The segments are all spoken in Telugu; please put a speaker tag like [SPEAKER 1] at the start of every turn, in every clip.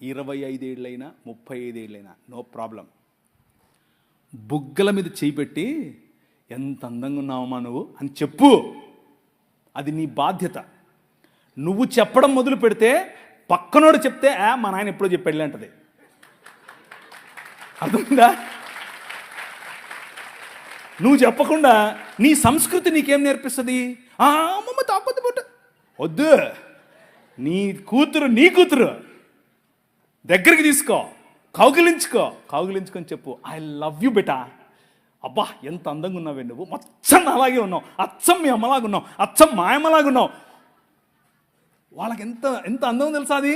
[SPEAKER 1] 25 ఏళ్ళైనా 35 ఏళ్ళైనా నో ప్రాబ్లం. బుగ్గల మీద చేయి పెట్టి ఎంత అందంగా ఉన్నావమ్మా నువ్వు అని చెప్పు. అది నీ బాధ్యత. నువ్వు చెప్పడం మొదలు పెడితే పక్కనోడు చెప్తే మా నాయన ఎప్పుడో చెప్పాడులే అంటది. అర్థమైందా? నువ్వు చెప్పకుండా నీ సంస్కృతి నీకేం నేర్పిస్తుంది? అమ్మమ్మ తాపొద్దు పుట్ట వద్దు. నీ కూతురు దగ్గరికి తీసుకో, కౌగిలించుకొని చెప్పు, ఐ లవ్ యూ బెటా. అబ్బా ఎంత అందంగా ఉన్నావే నువ్వు, అచ్చం అలాగే ఉన్నావు, అచ్చం మీ అమ్మలాగా ఉన్నావు, అచ్చం మా అమ్మలాగా ఉన్నావు. వాళ్ళకి ఎంత అందం తెలుసా? అది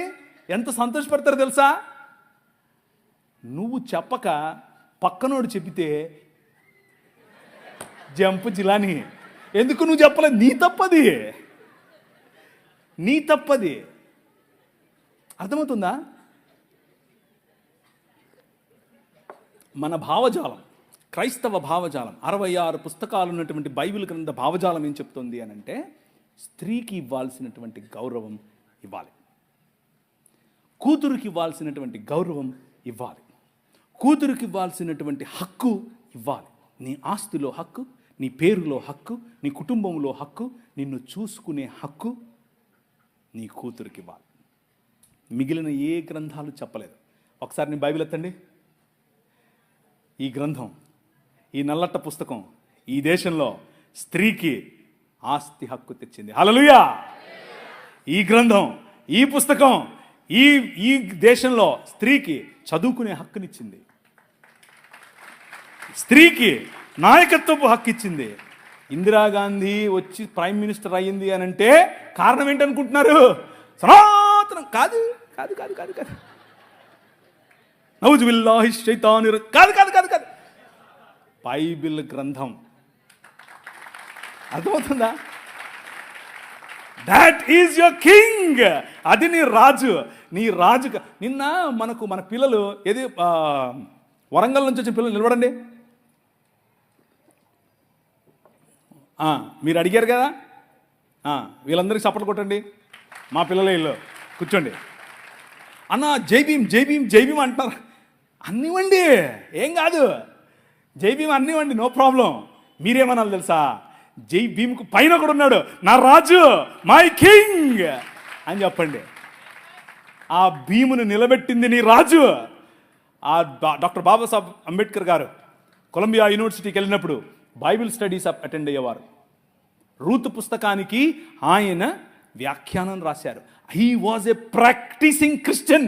[SPEAKER 1] ఎంత సంతోషపడతారో తెలుసా? నువ్వు చెప్పక పక్కనోడు చెప్పితే జంపు జిలాని. ఎందుకు నువ్వు చెప్పలేదు? నీ తప్పది. అర్థమవుతుందా? మన భావజాలం, క్రైస్తవ భావజాలం, 66 పుస్తకాలు ఉన్నటువంటి బైబిల్ గ్రంథ భావజాలం ఏం చెప్తుంది అని అంటే, స్త్రీకి ఇవ్వాల్సినటువంటి గౌరవం ఇవ్వాలి, కూతురికి ఇవ్వాల్సినటువంటి గౌరవం ఇవ్వాలి, కూతురికి ఇవ్వాల్సినటువంటి హక్కు ఇవ్వాలి. నీ ఆస్తిలో హక్కు, నీ పేరులో హక్కు, నీ కుటుంబంలో హక్కు, నిన్ను చూసుకునే హక్కు నీ కూతురికి ఇవ్వాలి. మిగిలిన ఏ గ్రంథాలు చెప్పలేదు. ఒకసారి నీ బైబిల్ ఎత్తండి. ఈ గ్రంథం, ఈ నల్లట్ట పుస్తకం ఈ దేశంలో స్త్రీకి ఆస్తి హక్కు తెచ్చింది. హల్లెలూయా! ఈ గ్రంథం, ఈ పుస్తకం ఈ దేశంలో స్త్రీకి చదువుకునే హక్కునిచ్చింది, స్త్రీకి నాయకత్వపు హక్కు ఇచ్చింది. ఇందిరాగాంధీ వచ్చి ప్రైమ్ మినిస్టర్ అయ్యింది అని అంటే కారణం ఏంటనుకుంటున్నారు? సనాతనం కాదు. నౌజుబిల్లాహి శైతాని కాదు. బైబిల్ గ్రంథం. అర్థమవుతుందా? That is your king. అది నీ రాజు. నిన్న మన పిల్లలు ఏది వరంగల్ నుంచి వచ్చిన పిల్లలు నిలబడండి. మీరు అడిగారు కదా, వీళ్ళందరికీ చప్పట్లు కొట్టండి. మా పిల్లలే ఇల్లు కూర్చోండి. అన్న జై భీమ్ అంటున్నారు. అన్నివ్వండి, ఏం కాదు. జై భీమ్ అన్నివ్వండి, నో ప్రాబ్లం. మీరేమనాలి తెలుసా? జై భీమ్కు పైన కూడా ఉన్నాడు నా రాజు, మై కింగ్ అని చెప్పండి. ఆ భీమును నిలబెట్టింది నీ రాజు. డాక్టర్ బాబాసాహెబ్ అంబేద్కర్ గారు కొలంబియా యూనివర్సిటీకి వెళ్ళినప్పుడు బైబిల్ స్టడీస్ అటెండ్ అయ్యేవారు. రూతు పుస్తకానికి ఆయన వ్యాఖ్యానం రాశారు. He was a practicing Christian.